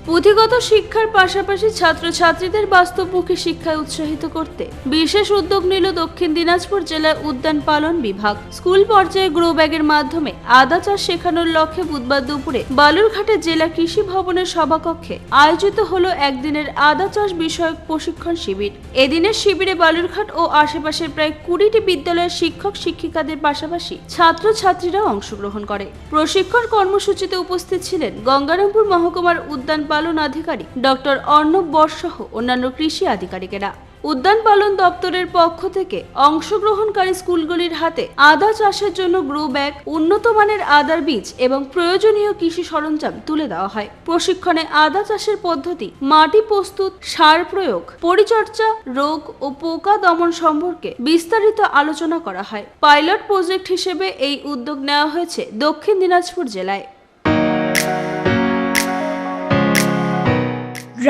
পুঁথিগত শিক্ষার পাশাপাশি ছাত্রছাত্রীদের বাস্তবমুখী শিক্ষায় উৎসাহিত করতে বিশেষ উদ্যোগ নিল দক্ষিণ দিনাজপুর জেলার উদ্যান পালন বিভাগ। স্কুল পর্যায়ে গ্রো ব্যাগের মাধ্যমে আদা চাষ শেখানোর লক্ষ্যে বুধবার দুপুরে বালুরঘাটের জেলা কৃষি ভবনের সভাকক্ষে আয়োজিত হলো একদিনের আদা চাষ বিষয়ক প্রশিক্ষণ শিবির। এদিনের শিবিরে বালুরঘাট ও আশেপাশের প্রায় 20টি বিদ্যালয়ের শিক্ষক শিক্ষিকাদের পাশাপাশি ছাত্রছাত্রীরাও অংশগ্রহণ করে। প্রশিক্ষণ কর্মসূচিতে উপস্থিত ছিলেন গঙ্গারামপুর মহকুমার উদ্যান পালন আধিকারিক ডক্টর অর্ণব বর্সহ অন্যান্য কৃষি আধিকারিকেরা। উদ্যান পালন দপ্তরের পক্ষ থেকে অংশগ্রহণকারী স্কুলগুলির হাতে আদা চাষের জন্য গ্রো ব্যাগ, উন্নত মানের আদার বীজ এবং প্রয়োজনীয় কৃষি সরঞ্জাম তুলে দেওয়া হয়। প্রশিক্ষণে আদা চাষের পদ্ধতি, মাটি প্রস্তুত, সার প্রয়োগ, পরিচর্যা, রোগ ও পোকা দমন সম্পর্কে বিস্তারিত আলোচনা করা হয়। পাইলট প্রজেক্ট হিসেবে এই উদ্যোগ নেওয়া হয়েছে দক্ষিণ দিনাজপুর জেলায়।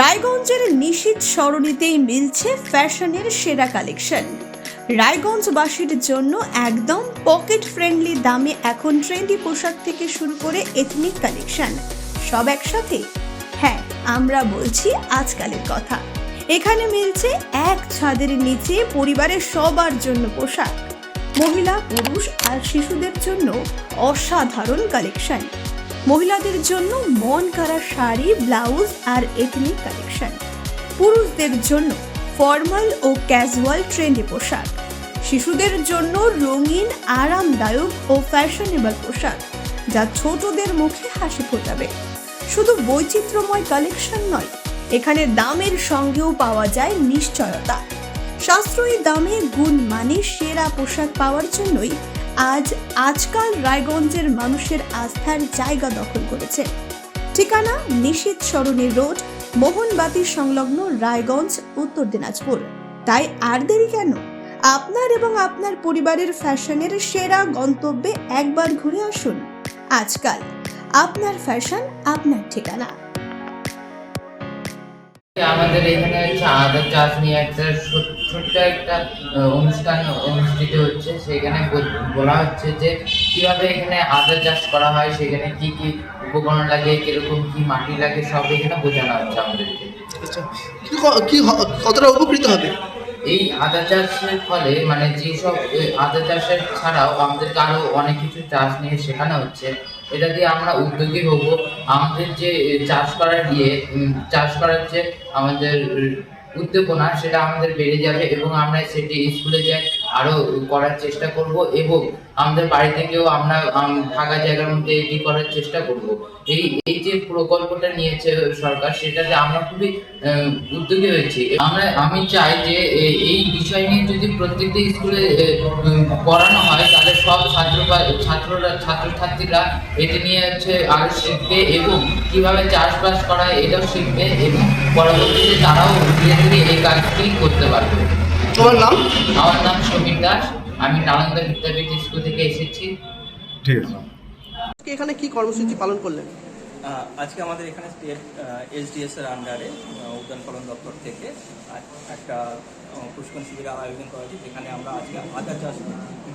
রায়গঞ্জের নিশীথ সরণিতেই মিলছে ফ্যাশনের সেরা কালেকশন। রায়গঞ্জবাসীর জন্য একদম পকেট ফ্রেন্ডলি দামে এখন ট্রেন্ডি পোশাক থেকে শুরু করে এথনিক কালেকশন সব একসাথে। হ্যাঁ, আমরা বলছি আজকালের কথা। এখানে মিলছে এক ছাদের নিচে পরিবারের সবার জন্য পোশাক, মহিলা, পুরুষ আর শিশুদের জন্য অসাধারণ কালেকশন। মহিলাদের জন্য মন কাড়া শাড়ি, ব্লাউজ আর এথনিক কালেকশন। পুরুষদের জন্য ফর্মাল ও ক্যাজুয়াল ট্রেন্ডি পোশাক। শিশুদের জন্য রঙিন, আরামদায়ক ও ফ্যাশনেবল পোশাক যা ছোটদের মুখে হাসি ফোটাবে। শুধু বৈচিত্র্যময় কালেকশন নয়, এখানে দামের সঙ্গেও পাওয়া যায় নিশ্চয়তা। সাশ্রয়ী দামে গুণমানে সেরা পোশাক পাওয়ার জন্যই আজকাল রায়গঞ্জের মানুষের আস্থার জায়গা দখল করেছে। ঠিকানা নিশীথ সরণি রোড, মোহনবাতি সংলগ্ন, রায়গঞ্জ, উত্তর দিনাজপুর। তাই আর দেরি কেন? আপনার এবং আপনার পরিবারের ফ্যাশনের সেরা গন্তব্যে একবার ঘুরে আসুন। আজকাল আপনার ফ্যাশন, আপনার ঠিকানা। আমাদের এখানে হচ্ছে আদা চাষ নিয়ে একটা ছোট্ট একটা অনুষ্ঠান অনুষ্ঠিত হচ্ছে। সেখানে বলা হচ্ছে যে কিভাবে এখানে আদা চাষ করা হয়, সেখানে কি কি উপকরণ লাগে, কিরকম কি মাটি লাগে, সব এখানে বোঝানো হচ্ছে আমাদেরকে। কতটা উপকৃত হবে এই আদা চাষের ফলে, মানে যেসব আদা চাষের ছাড়াও আমাদেরকে আরো অনেক কিছু চাষ নিয়ে শেখানো হচ্ছে। এটা দিয়ে আমরা উদ্যোগী হব। আমাদের যে চাষ করার যে আমাদের উদ্দীপনা, সেটা আমাদের বেড়ে যাবে এবং আমরা সেটি স্কুলে যাই আরো করার চেষ্টা করব এবং আমাদের বাড়ি থেকেও আমরা ফাঁকা জায়গার মধ্যে এটি করার চেষ্টা করব। এই যে প্রকল্পটা নিয়েছে সরকার, সেটাতে আমরা খুবই উদ্যোগী হয়েছি। আমি চাই যে এই বিষয় নিয়ে যদি প্রত্যেকটা স্কুলে পড়ানো হয়, তাহলে সব ছাত্রছাত্রীরা এটি নিয়ে আরো শিখবে এবং কিভাবে চাষবাস করা হয় এটাও শিখবে এবং পরবর্তীতে তারাও ধীরে ধীরে এই কাজটি করতে পারবে। তোমার নাম? আমার নাম সমীর দাস। আমি নালন্দা বিদ্যাপীঠ স্কুল থেকে এসেছি। ঠিক আছে। এখানে কি কর্মসূচি পালন করলেন? আজকে আমাদের এখানে স্টেট এসডিএস এর আন্ডারে উদ্যান পালন দপ্তর থেকে একটা প্রশিক্ষণ শিবির আয়োজন করা হয়েছে, যেখানে আমরা আজকে আদা চাষ,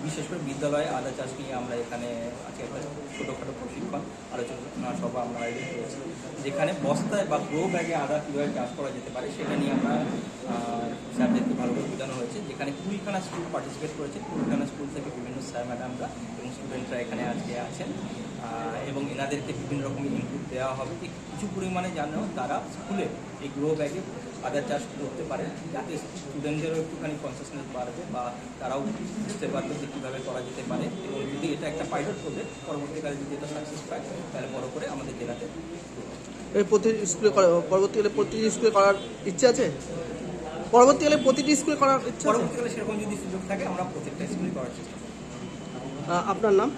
বিশেষ করে বিদ্যালয়ে আদা চাষ নিয়ে আমরা এখানে আজকে একটা ছোটোখাটো প্রশিক্ষণ আলোচনা সভা আমরা আয়োজন করেছি, যেখানে বস্তায় বা গ্রো ব্যাগে আদা কীভাবে চাষ করা যেতে পারে সেটা নিয়ে আমরা স্যারদেরকে ভালোভাবে বোঝানো হয়েছে। যেখানে 20খানা স্কুল পার্টিসিপেট করেছে। 20খানা স্কুল থেকে বিভিন্ন স্যার ম্যাডামরা এবং স্টুডেন্টরা এখানে আজকে আছেন এবং এনাদেরকে বিভিন্ন রকমের ইনপুট দেওয়া হবে যে কিছু পরিমাণে যেন তারা স্কুলে এই গ্রো ব্যাগে আদা চাষ করতে পারে, যাতে স্টুডেন্টদেরও একটুখানি কনসিয়াসনেস বাড়বে বা তারাও বুঝতে পারবে যে কীভাবে করা যেতে পারে। এবং যদি এটা একটা পাইলট প্রজেক্ট, পরবর্তীকালে যদি এটা সাকসেস পায় তাহলে বড় করে আমাদের জেলাতে পরবর্তীকালে প্রতিটি স্কুলে করার ইচ্ছে আছে? পরবর্তীকালে সেরকম যদি সুযোগ থাকে আমরা প্রত্যেকটা স্কুলে করার চেষ্টা করব। আপনার নাম?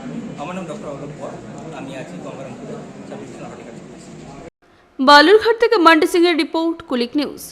আমার নাম ডক্টর অলোক পর। আমি আছি গঙ্গারামপুরে বালুরঘাট থেকে মান্টি সিং এর রিপোর্ট, কুলিক নিউজ।